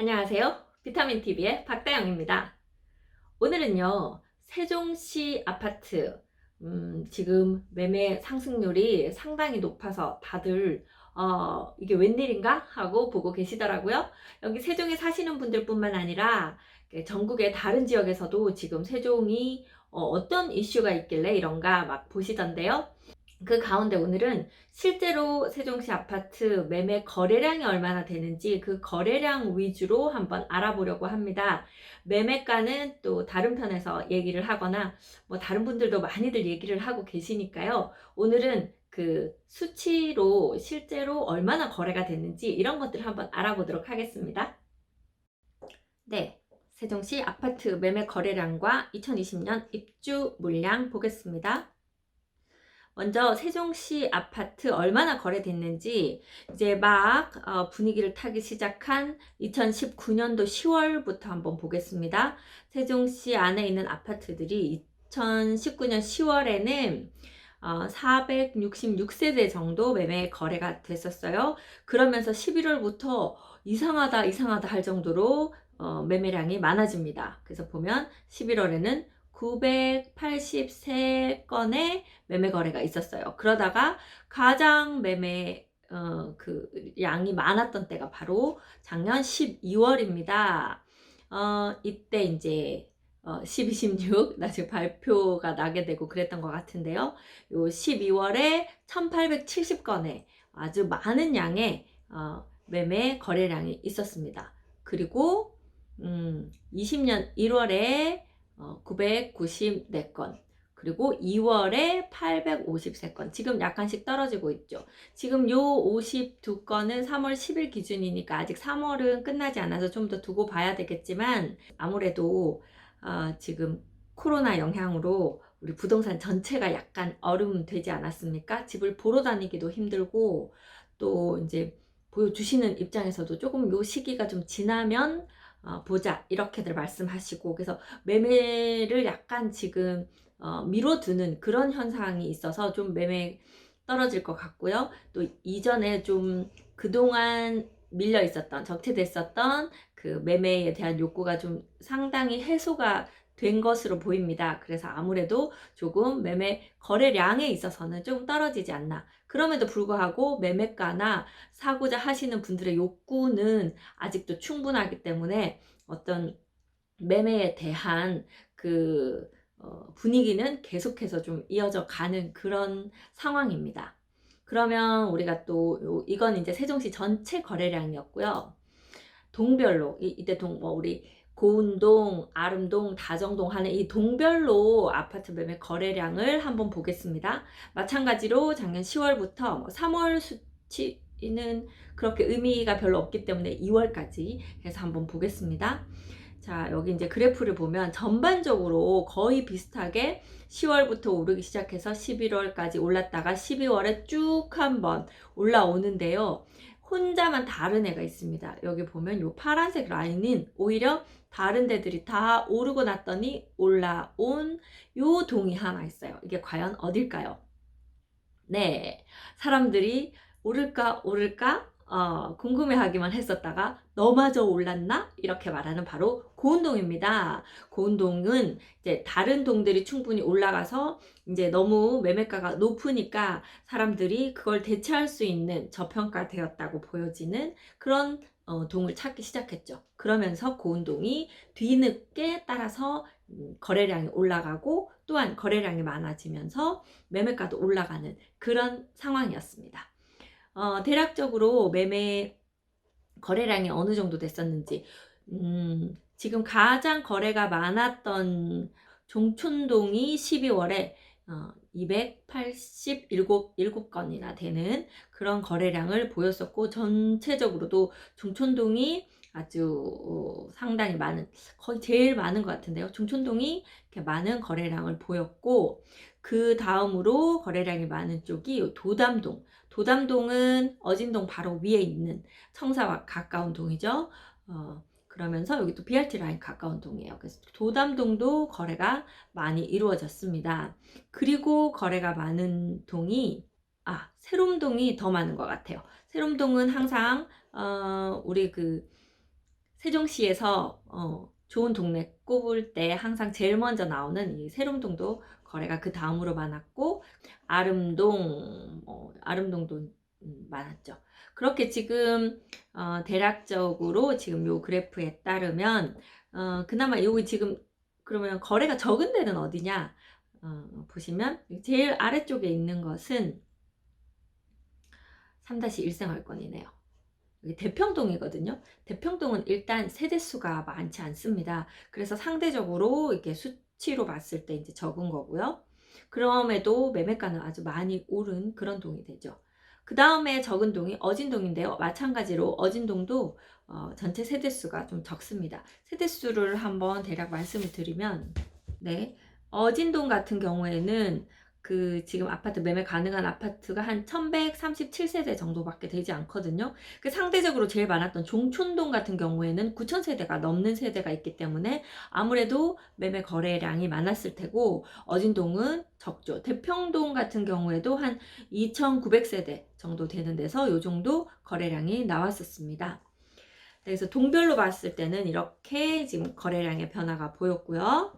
안녕하세요. 비타민TV의 박다영입니다. 오늘은요, 세종시 아파트, 지금 매매 상승률이 상당히 높아서 다들, 이게 웬일인가? 하고 보고 계시더라고요. 여기 세종에 사시는 분들뿐만 아니라 전국의 다른 지역에서도 지금 세종이 어떤 이슈가 있길래 이런가 막 보시던데요. 그 가운데 오늘은 실제로 세종시 아파트 매매 거래량이 얼마나 되는지 그 거래량 위주로 한번 알아보려고 합니다. 매매가는 또 다른 편에서 얘기를 하거나 뭐 다른 분들도 많이들 얘기를 하고 계시니까요. 오늘은 그 수치로 실제로 얼마나 거래가 됐는지 이런 것들을 한번 알아보도록 하겠습니다. 네. 세종시 아파트 매매 거래량과 2020년 입주 물량 보겠습니다. 먼저 세종시 아파트 얼마나 거래됐는지 이제 막 분위기를 타기 시작한 2019년도 10월부터 한번 보겠습니다. 세종시 안에 있는 아파트들이 2019년 10월에는 466세대 정도 매매 거래가 됐었어요. 그러면서 11월부터 이상하다 할 정도로 매매량이 많아집니다. 그래서 보면 11월에는 983건의 매매 거래가 있었어요. 그러다가 가장 매매 그 양이 많았던 때가 바로 작년 12월입니다. 이때 이제 12, 16 나중에 발표가 나게 되고 그랬던 것 같은데요. 요 12월에 1870건의 아주 많은 양의 매매 거래량이 있었습니다. 그리고 20년 1월에 994건, 그리고 2월에 853건, 지금 약간씩 떨어지고 있죠. 지금 요 52건은 3월 10일 기준이니까 아직 3월은 끝나지 않아서 좀 더 두고 봐야 되겠지만, 아무래도 지금 코로나 영향으로 우리 부동산 전체가 약간 얼음되지 않았습니까? 집을 보러 다니기도 힘들고, 또 이제 보여주시는 입장에서도 조금 요 시기가 좀 지나면 보자 이렇게들 말씀하시고, 그래서 매매를 약간 지금 미뤄두는 그런 현상이 있어서 좀 매매 떨어질 것 같고요. 또 이전에 좀 그동안 밀려 있었던, 적체됐었던 그 매매에 대한 욕구가 좀 상당히 해소가 된 것으로 보입니다. 그래서 아무래도 조금 매매 거래량에 있어서는 좀 떨어지지 않나. 그럼에도 불구하고 매매가나 사고자 하시는 분들의 욕구는 아직도 충분하기 때문에 어떤 매매에 대한 그 분위기는 계속해서 좀 이어져 가는 그런 상황입니다. 그러면 우리가 또 이건 이제 세종시 전체 거래량이었고요. 동별로 이때 우리 고운동, 아름동, 다정동 하는 이 동별로 아파트 매매 거래량을 한번 보겠습니다. 마찬가지로 작년 10월부터 3월 수치는 그렇게 의미가 별로 없기 때문에 2월까지 해서 한번 보겠습니다. 자, 여기 이제 그래프를 보면 전반적으로 거의 비슷하게 10월부터 오르기 시작해서 11월까지 올랐다가 12월에 쭉 한번 올라오는데요. 혼자만 다른 애가 있습니다. 여기 보면 요 파란색 라인은 오히려 다른 데들이 다 오르고 났더니 올라온 요 동이 하나 있어요. 이게 과연 어딜까요? 네, 사람들이 오를까 궁금해하기만 했었다가 너마저 올랐나? 이렇게 말하는 바로 고운동입니다. 고운동은 이제 다른 동들이 충분히 올라가서 이제 너무 매매가가 높으니까 사람들이 그걸 대체할 수 있는 저평가되었다고 보여지는 그런 동을 찾기 시작했죠. 그러면서 고운동이 뒤늦게 따라서 거래량이 올라가고 또한 거래량이 많아지면서 매매가도 올라가는 그런 상황이었습니다. 대략적으로 매매 거래량이 어느 정도 됐었는지, 지금 가장 거래가 많았던 종촌동이 12월에 287건이나 되는 그런 거래량을 보였었고, 전체적으로도 종촌동이 아주 상당히 많은, 거의 제일 많은 것 같은데요. 종촌동이 이렇게 많은 거래량을 보였고, 그 다음으로 거래량이 많은 쪽이 도담동. 도담동은 어진동 바로 위에 있는 청사와 가까운 동이죠. 그러면서 여기 또 BRT 라인 가까운 동이에요. 그래서 도담동도 거래가 많이 이루어졌습니다. 그리고 거래가 많은 동이 세롬동이 더 많은 것 같아요. 세롬동은 항상 우리 그 세종시에서 좋은 동네 꼽을 때 항상 제일 먼저 나오는 이 세롬동도 거래가 그 다음으로 많았고, 아름동도 많았죠. 그렇게 지금 대략적으로 지금 요 그래프에 따르면 그나마 여기 지금 그러면 거래가 적은 데는 어디냐 보시면 제일 아래쪽에 있는 것은 3-1생활권이네요. 여기 대평동이거든요. 대평동은 일단 세대수가 많지 않습니다. 그래서 상대적으로 이렇게 수치로 봤을 때 이제 적은 거고요. 그럼에도 매매가는 아주 많이 오른 그런 동이 되죠. 그 다음에 적은 동이 어진동인데요. 마찬가지로 어진동도 전체 세대수가 좀 적습니다. 세대수를 한번 대략 말씀을 드리면, 네, 어진동 같은 경우에는 그 지금 아파트 매매 가능한 아파트가 한 1137세대 정도밖에 되지 않거든요. 그 상대적으로 제일 많았던 종촌동 같은 경우에는 9000세대가 넘는 세대가 있기 때문에 아무래도 매매 거래량이 많았을 테고, 어진동은 적죠. 대평동 같은 경우에도 한 2900세대 정도 되는 데서 요 정도 거래량이 나왔었습니다. 그래서 동별로 봤을 때는 이렇게 지금 거래량의 변화가 보였고요.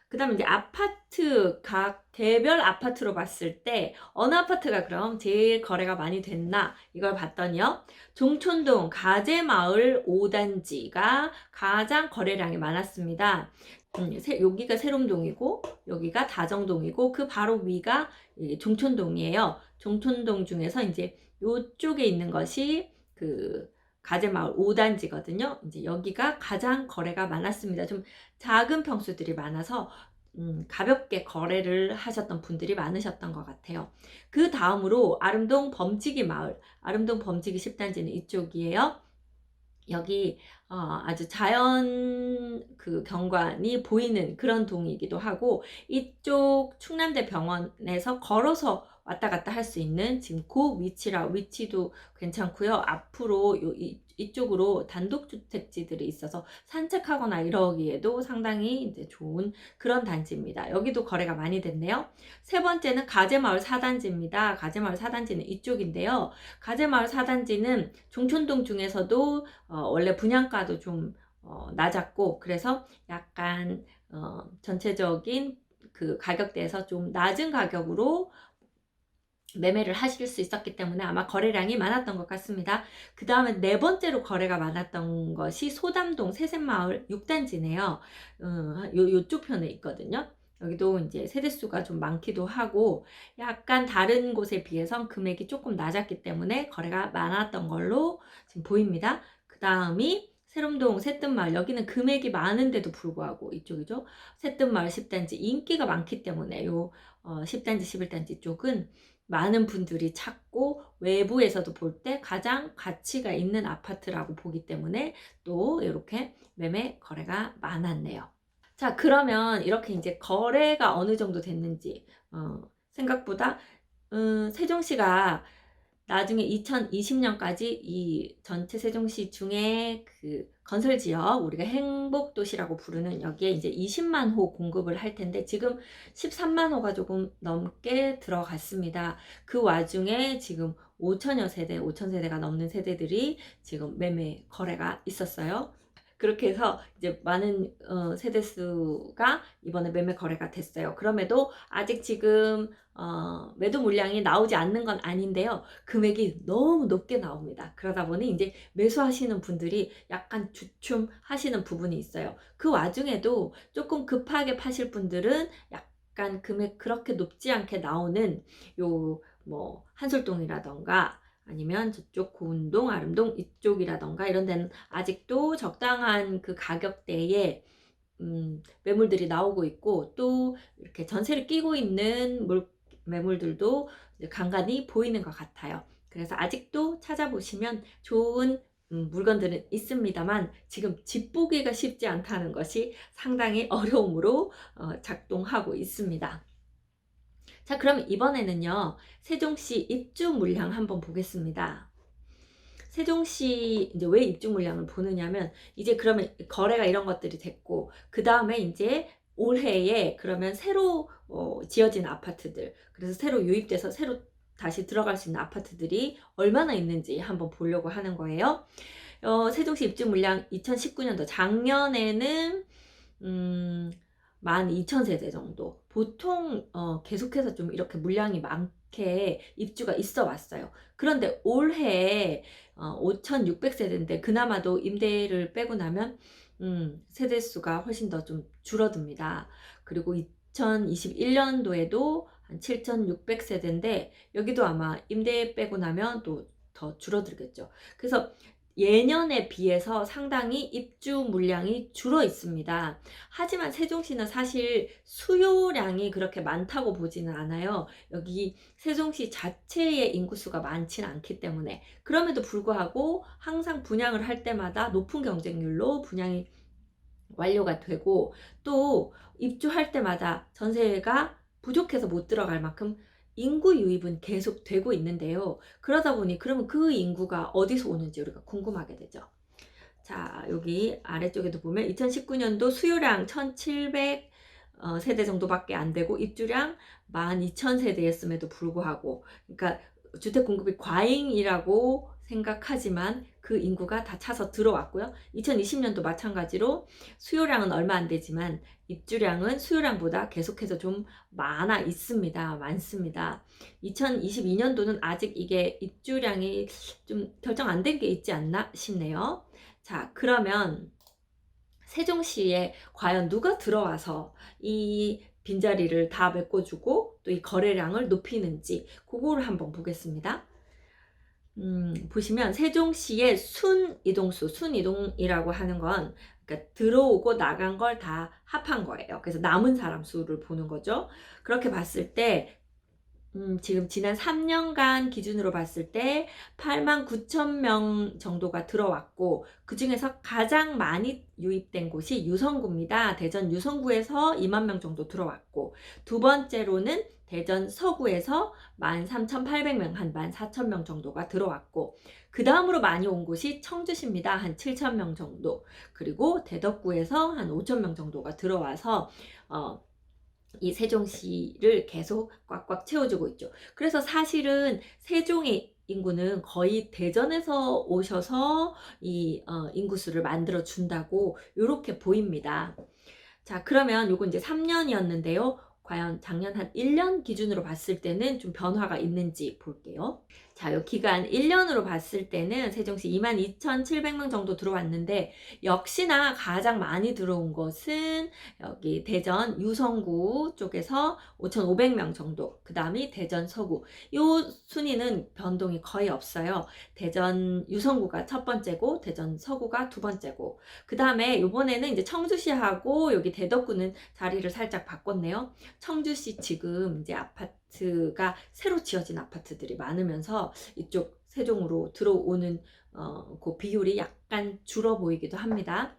그 다음에 이제 아파트, 각 개별 아파트로 봤을 때 어느 아파트가 그럼 제일 거래가 많이 됐나 이걸 봤더니요, 종촌동 가재마을 5단지가 가장 거래량이 많았습니다. 여기가 세롬동이고 여기가 다정동이고 그 바로 위가 종촌동이에요. 종촌동 중에서 이제 요쪽에 있는 것이 그 가재마을 5단지거든요. 이제 여기가 가장 거래가 많았습니다. 좀 작은 평수들이 많아서 가볍게 거래를 하셨던 분들이 많으셨던 것 같아요. 그 다음으로 아름동 범지기 마을, 아름동 범지기 10단지는 이쪽이에요. 여기 아주 자연 그 경관이 보이는 그런 동이기도 하고, 이쪽 충남대 병원에서 걸어서 왔다 갔다 할 수 있는 지금 그 위치도 괜찮고요. 앞으로 이쪽으로 단독주택지들이 있어서 산책하거나 이러기에도 상당히 이제 좋은 그런 단지입니다. 여기도 거래가 많이 됐네요. 세 번째는 가재마을 4단지입니다. 가재마을 4단지는 이쪽인데요. 가재마을 4단지는 종촌동 중에서도 원래 분양가도 좀 낮았고, 그래서 약간 전체적인 그 가격대에서 좀 낮은 가격으로 매매를 하실 수 있었기 때문에 아마 거래량이 많았던 것 같습니다. 그 다음에 네 번째로 거래가 많았던 것이 소담동 세셋마을 6단지네요. 요쪽 편에 있거든요. 여기도 이제 세대수가 좀 많기도 하고 약간 다른 곳에 비해선 금액이 조금 낮았기 때문에 거래가 많았던 걸로 지금 보입니다. 그 다음이 세롬동 새뜸마을, 여기는 금액이 많은데도 불구하고 이쪽이죠. 새뜸마을 10단지 인기가 많기 때문에 요 10단지 11단지 쪽은 많은 분들이 찾고 외부에서도 볼 때 가장 가치가 있는 아파트라고 보기 때문에 또 이렇게 매매 거래가 많았네요. 자, 그러면 이렇게 이제 거래가 어느 정도 됐는지 생각보다 세종시가 나중에 2020년까지 이 전체 세종시 중에 그 건설 지역, 우리가 행복도시라고 부르는 여기에 이제 20만 호 공급을 할 텐데 지금 13만 호가 조금 넘게 들어갔습니다. 그 와중에 지금 5,000세대가 넘는 세대들이 지금 매매 거래가 있었어요. 그렇게 해서 이제 많은 세대수가 이번에 매매 거래가 됐어요. 그럼에도 아직 지금 매도 물량이 나오지 않는 건 아닌데요. 금액이 너무 높게 나옵니다. 그러다 보니 이제 매수하시는 분들이 약간 주춤하시는 부분이 있어요. 그 와중에도 조금 급하게 파실 분들은 약간 금액 그렇게 높지 않게 나오는 요 뭐 한솔동이라던가 아니면 저쪽 고운동, 아름동 이쪽이라던가 이런 데는 아직도 적당한 그 가격대에 매물들이 나오고 있고, 또 이렇게 전세를 끼고 있는 매물들도 간간히 보이는 것 같아요. 그래서 아직도 찾아보시면 좋은 물건들은 있습니다만 지금 집 보기가 쉽지 않다는 것이 상당히 어려움으로 작동하고 있습니다. 자, 그럼 이번에는요, 세종시 입주 물량 한번 보겠습니다. 세종시 이제 왜 입주 물량을 보느냐면, 이제 그러면 거래가 이런 것들이 됐고, 그 다음에 이제 올해에 그러면 새로 지어진 아파트들, 그래서 새로 유입돼서 새로 다시 들어갈 수 있는 아파트들이 얼마나 있는지 한번 보려고 하는 거예요. 세종시 입주 물량 2019년도 작년에는 12,000세대 정도. 보통 계속해서 좀 이렇게 물량이 많게 입주가 있어 왔어요. 그런데 올해 5,600세대인데 그나마도 임대를 빼고 나면 세대 수가 훨씬 더 좀 줄어듭니다. 그리고 2021년도에도 한 7,600세대인데 여기도 아마 임대 빼고 나면 또 더 줄어들겠죠. 그래서 예년에 비해서 상당히 입주 물량이 줄어 있습니다. 하지만 세종시는 사실 수요량이 그렇게 많다고 보지는 않아요. 여기 세종시 자체의 인구수가 많지는 않기 때문에. 그럼에도 불구하고 항상 분양을 할 때마다 높은 경쟁률로 분양이 완료가 되고, 또 입주할 때마다 전세가 부족해서 못 들어갈 만큼 인구 유입은 계속 되고 있는데요. 그러다 보니 그러면 그 인구가 어디서 오는지 우리가 궁금하게 되죠. 자, 여기 아래쪽에도 보면 2019년도 수요량 1,700 세대 정도밖에 안 되고 입주량 12,000세대였음에도 불구하고, 그러니까 주택 공급이 과잉이라고 생각하지만 그 인구가 다 차서 들어왔고요. 2020년도 마찬가지로 수요량은 얼마 안 되지만 입주량은 수요량보다 계속해서 좀 많습니다. 2022년도는 아직 이게 입주량이 좀 결정 안 된 게 있지 않나 싶네요. 자, 그러면 세종시에 과연 누가 들어와서 이 빈자리를 다 메꿔주고 또 이 거래량을 높이는지 그거를 한번 보겠습니다. 보시면 세종시의 순이동수, 순이동이라고 하는 건 그러니까 들어오고 나간 걸 다 합한 거예요. 그래서 남은 사람 수를 보는 거죠. 그렇게 봤을 때 지금 지난 3년간 기준으로 봤을 때 89,000명 정도가 들어왔고, 그 중에서 가장 많이 유입된 곳이 유성구입니다. 대전 유성구에서 2만 명 정도 들어왔고, 두 번째로는 대전 서구에서 13,800명, 한 14,000명 정도가 들어왔고, 그 다음으로 많이 온 곳이 청주시입니다. 한 7,000명 정도. 그리고 대덕구에서 한 5,000명 정도가 들어와서 이 세종시를 계속 꽉꽉 채워주고 있죠. 그래서 사실은 세종의 인구는 거의 대전에서 오셔서 이 인구수를 만들어 준다고 이렇게 보입니다. 자, 그러면 요건 이제 3년이었는데요. 과연 작년 한 1년 기준으로 봤을 때는 좀 변화가 있는지 볼게요. 자, 요 기간 1년으로 봤을 때는 세종시 22,700명 정도 들어왔는데, 역시나 가장 많이 들어온 것은 여기 대전 유성구 쪽에서 5,500명 정도, 그 다음이 대전 서구. 요 순위는 변동이 거의 없어요. 대전 유성구가 첫 번째고 대전 서구가 두 번째고, 그 다음에 요번에는 이제 청주시하고 여기 대덕구는 자리를 살짝 바꿨네요. 청주시 지금 이제 아파트가 새로 지어진 아파트들이 많으면서 이쪽 세종으로 들어오는 그 비율이 약간 줄어 보이기도 합니다.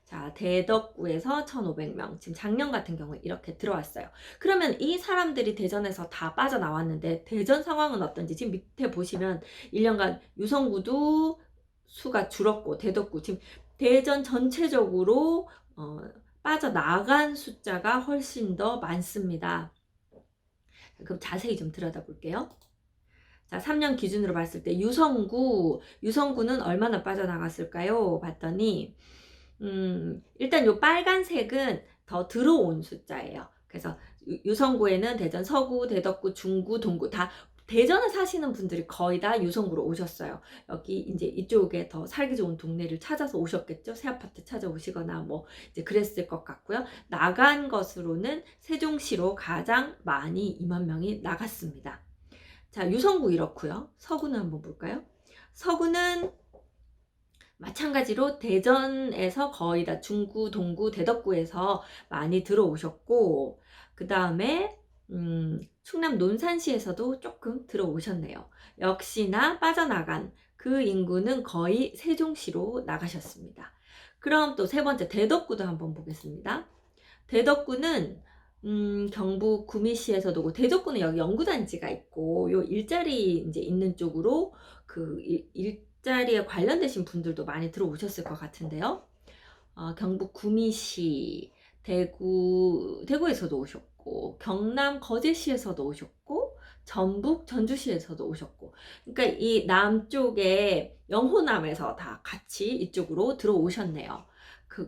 자, 대덕구에서 1,500명. 지금 작년 같은 경우에 이렇게 들어왔어요. 그러면 이 사람들이 대전에서 다 빠져나왔는데 대전 상황은 어떤지 지금 밑에 보시면 1년간 유성구도 수가 줄었고 대덕구, 지금 대전 전체적으로 빠져나간 숫자가 훨씬 더 많습니다. 그럼 자세히 좀 들여다볼게요. 자, 3년 기준으로 봤을 때 유성구는 얼마나 빠져나갔을까요? 봤더니 일단 요 빨간색은 더 들어온 숫자예요. 그래서 유성구에는 대전 서구, 대덕구, 중구, 동구 다 대전에 사시는 분들이 거의 다 유성구로 오셨어요. 여기 이제 이쪽에 더 살기 좋은 동네를 찾아서 오셨겠죠. 새 아파트 찾아오시거나 뭐 이제 그랬을 것 같고요. 나간 것으로는 세종시로 가장 많이 2만 명이 나갔습니다. 자, 유성구 이렇고요. 서구는 한번 볼까요? 서구는 마찬가지로 대전에서 거의 다 중구, 동구, 대덕구에서 많이 들어오셨고, 그 다음에 충남 논산시에서도 조금 들어오셨네요. 역시나 빠져나간 그 인구는 거의 세종시로 나가셨습니다. 그럼 또 세 번째 대덕구도 한번 보겠습니다. 대덕구는 경북 구미시에서도 오고, 대덕구는 여기 연구단지가 있고 요 일자리 이제 있는 쪽으로 그 일자리에 관련되신 분들도 많이 들어오셨을 것 같은데요. 경북 구미시, 대구에서도 오셨고, 경남 거제시에서도 오셨고, 전북, 전주시에서도 오셨고, 그러니까 이 남쪽에 영호남에서 다 같이 이쪽으로 들어오셨네요.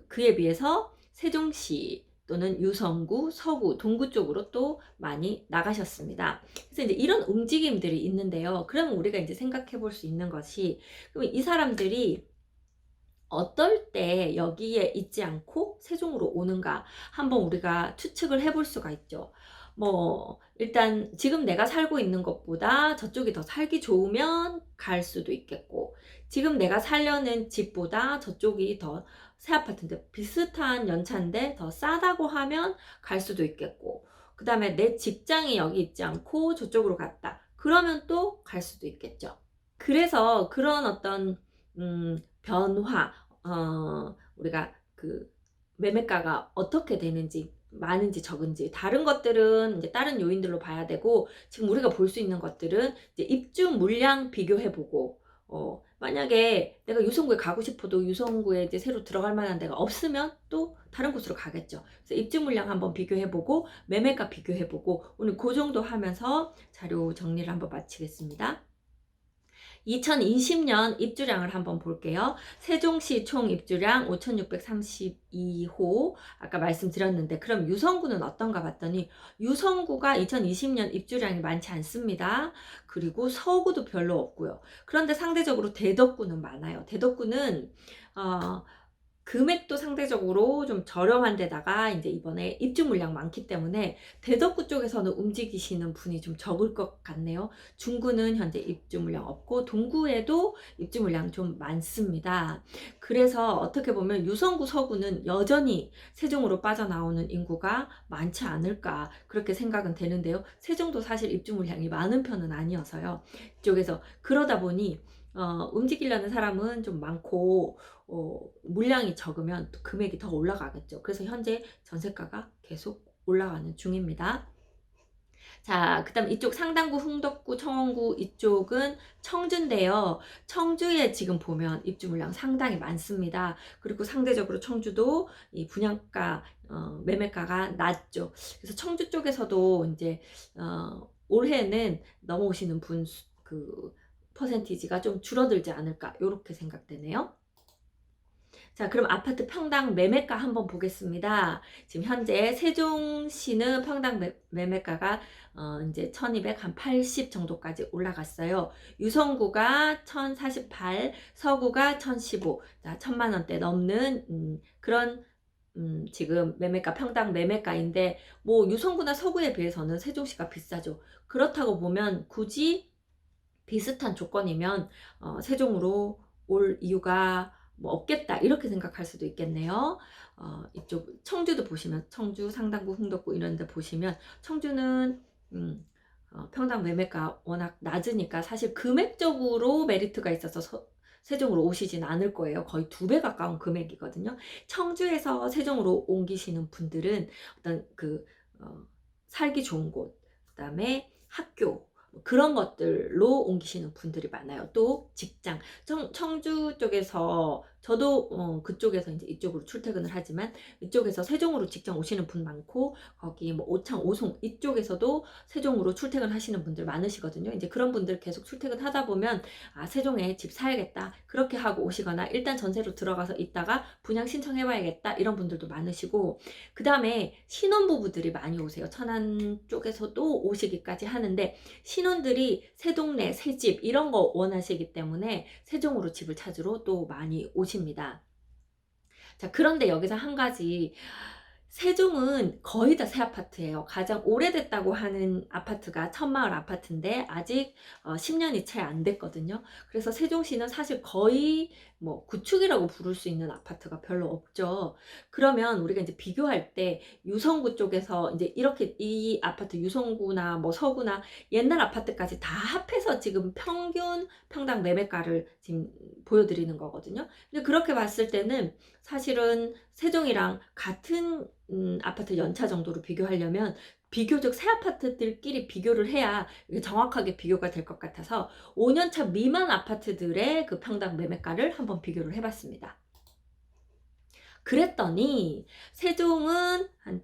그에 비해서 세종시 또는 유성구, 서구, 동구 쪽으로 또 많이 나가셨습니다. 그래서 이제 이런 움직임들이 있는데요. 그러면 우리가 이제 생각해 볼 수 있는 것이, 그럼 이 사람들이 어떨 때 여기에 있지 않고 세종으로 오는가 한번 우리가 추측을 해볼 수가 있죠. 뭐 일단 지금 내가 살고 있는 것보다 저쪽이 더 살기 좋으면 갈 수도 있겠고, 지금 내가 살려는 집보다 저쪽이 더 새 아파트인데 비슷한 연차인데 더 싸다고 하면 갈 수도 있겠고, 그 다음에 내 직장이 여기 있지 않고 저쪽으로 갔다 그러면 또 갈 수도 있겠죠. 그래서 그런 어떤 변화, 우리가 그 매매가가 어떻게 되는지, 많은지 적은지, 다른 것들은 이제 다른 요인들로 봐야 되고, 지금 우리가 볼 수 있는 것들은 이제 입주 물량 비교해보고, 만약에 내가 유성구에 가고 싶어도 유성구에 이제 새로 들어갈 만한 데가 없으면 또 다른 곳으로 가겠죠. 그래서 입주 물량 한번 비교해보고, 매매가 비교해보고, 오늘 그 정도 하면서 자료 정리를 한번 마치겠습니다. 2020년 입주량을 한번 볼게요. 세종시 총 입주량 5,632호 아까 말씀드렸는데, 그럼 유성구는 어떤가 봤더니 유성구가 2020년 입주량이 많지 않습니다. 그리고 서구도 별로 없고요. 그런데 상대적으로 대덕구는 많아요. 대덕구는 금액도 상대적으로 좀 저렴한 데다가 이제 이번에 입주 물량 많기 때문에 대덕구 쪽에서는 움직이시는 분이 좀 적을 것 같네요. 중구는 현재 입주 물량 없고 동구에도 입주 물량 좀 많습니다. 그래서 어떻게 보면 유성구, 서구는 여전히 세종으로 빠져나오는 인구가 많지 않을까 그렇게 생각은 되는데요. 세종도 사실 입주 물량이 많은 편은 아니어서요. 이쪽에서 그러다 보니 움직이려는 사람은 좀 많고, 물량이 적으면 또 금액이 더 올라가겠죠. 그래서 현재 전세가가 계속 올라가는 중입니다. 자, 그 다음 이쪽 상당구, 흥덕구, 청원구 이쪽은 청주인데요. 청주에 지금 보면 입주 물량 상당히 많습니다. 그리고 상대적으로 청주도 이 분양가, 매매가가 낮죠. 그래서 청주 쪽에서도 이제 올해는 넘어오시는 분 퍼센티지가 좀 줄어들지 않을까 이렇게 생각되네요. 자, 그럼 아파트 평당 매매가 한번 보겠습니다. 지금 현재 세종시는 평당 매매가가 이제 1280 정도까지 올라갔어요. 유성구가 1048, 서구가 1015, 자, 1000만 원대 넘는 그런 지금 매매가, 평당 매매가인데, 뭐 유성구나 서구에 비해서는 세종시가 비싸죠. 그렇다고 보면 굳이 비슷한 조건이면 세종으로 올 이유가 뭐 없겠다 이렇게 생각할 수도 있겠네요. 이쪽 청주도 보시면, 청주, 상당구, 흥덕구 이런 데 보시면 청주는 평당 매매가 워낙 낮으니까 사실 금액적으로 메리트가 있어서 세종으로 오시진 않을 거예요. 거의 2배 가까운 금액이거든요. 청주에서 세종으로 옮기시는 분들은 어떤 살기 좋은 곳, 그다음에 학교, 그런 것들로 옮기시는 분들이 많아요. 또 직장, 청주 쪽에서 저도 그쪽에서 이제 이쪽으로 출퇴근을 하지만 이쪽에서 세종으로 직장 오시는 분 많고, 거기 뭐 오창, 오송 이쪽에서도 세종으로 출퇴근하시는 분들 많으시거든요. 이제 그런 분들 계속 출퇴근하다 보면 세종에 집 사야겠다 그렇게 하고 오시거나, 일단 전세로 들어가서 있다가 분양 신청해봐야겠다 이런 분들도 많으시고, 그 다음에 신혼부부들이 많이 오세요. 천안 쪽에서도 오시기까지 하는데, 신혼들이 새 동네, 새 집 이런 거 원하시기 때문에 세종으로 집을 찾으러 또 많이 오십니다. 자, 그런데 여기서 한 가지, 세종은 거의 다 새 아파트예요. 가장 오래됐다고 하는 아파트가 천마을 아파트인데 아직 10년이 채 안 됐거든요. 그래서 세종시는 사실 거의 뭐 구축이라고 부를 수 있는 아파트가 별로 없죠. 그러면 우리가 이제 비교할 때 유성구 쪽에서 이제 이렇게 이 아파트 유성구나 뭐 서구나 옛날 아파트까지 다 합해서 지금 평균 평당 매매가를 지금 보여드리는 거거든요. 근데 그렇게 봤을 때는 사실은 세종이랑 같은 아파트 연차 정도로 비교하려면 비교적 새 아파트들끼리 비교를 해야 정확하게 비교가 될 것 같아서 5년차 미만 아파트들의 그 평당 매매가를 한번 비교를 해봤습니다. 그랬더니 세종은 한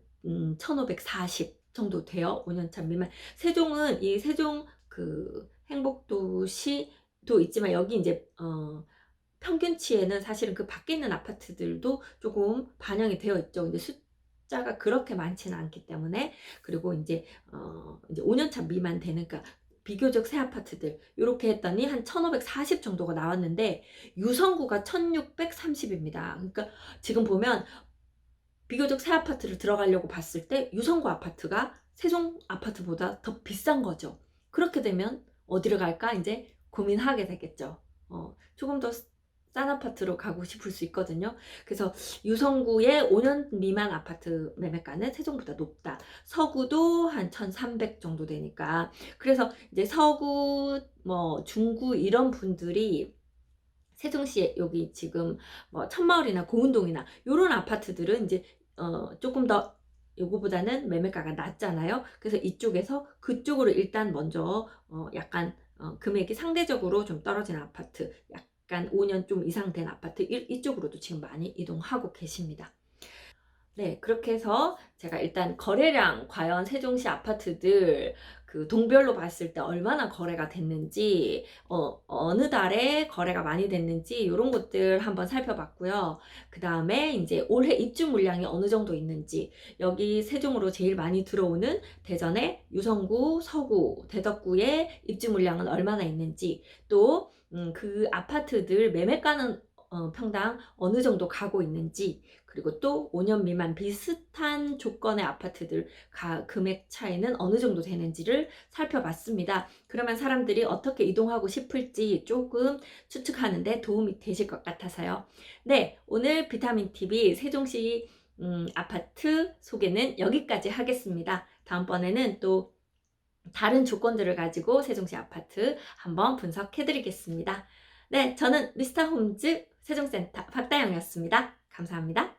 1540 정도 돼요. 5년차 미만. 세종은 이 세종 행복도시도 있지만 여기 이제 평균치에는 사실은 그 밖에 있는 아파트들도 조금 반영이 되어 있죠. 근데 숫자가 그렇게 많지는 않기 때문에. 그리고 이제 5년차 미만 되는, 그러니까 비교적 새 아파트들 이렇게 했더니 한 1540 정도가 나왔는데 유성구가 1630입니다. 그러니까 지금 보면 비교적 새 아파트를 들어가려고 봤을 때 유성구 아파트가 세종 아파트보다 더 비싼 거죠. 그렇게 되면 어디를 갈까 이제 고민하게 되겠죠. 조금 더 싼 아파트로 가고 싶을 수 있거든요. 그래서 유성구의 5년 미만 아파트 매매가는 세종보다 높다. 서구도 한 1300 정도 되니까. 그래서 이제 서구, 중구 이런 분들이 세종시에 여기 지금 천마을이나 고운동이나 요런 아파트들은 이제 조금 더 요거보다는 매매가가 낮잖아요. 그래서 이쪽에서 그쪽으로 일단 먼저 약간 금액이 상대적으로 좀 떨어진 아파트, 약간 5년 좀 이상 된 아파트 이쪽으로도 지금 많이 이동하고 계십니다. 네, 그렇게 해서 제가 일단 거래량, 과연 세종시 아파트들 그 동별로 봤을 때 얼마나 거래가 됐는지, 어느 달에 거래가 많이 됐는지 이런 것들 한번 살펴봤고요. 그 다음에 이제 올해 입주 물량이 어느 정도 있는지, 여기 세종으로 제일 많이 들어오는 대전의 유성구, 서구, 대덕구의 입주 물량은 얼마나 있는지, 또 그 아파트들 매매가는 평당 어느 정도 가고 있는지, 그리고 또 5년 미만 비슷한 조건의 아파트들 금액 차이는 어느 정도 되는지를 살펴봤습니다. 그러면 사람들이 어떻게 이동하고 싶을지 조금 추측하는데 도움이 되실 것 같아서요. 네, 오늘 비타민TV 세종시 아파트 소개는 여기까지 하겠습니다. 다음번에는 또 다른 조건들을 가지고 세종시 아파트 한번 분석해 드리겠습니다. 네, 저는 미스터 홈즈 세종센터 박다영이었습니다. 감사합니다.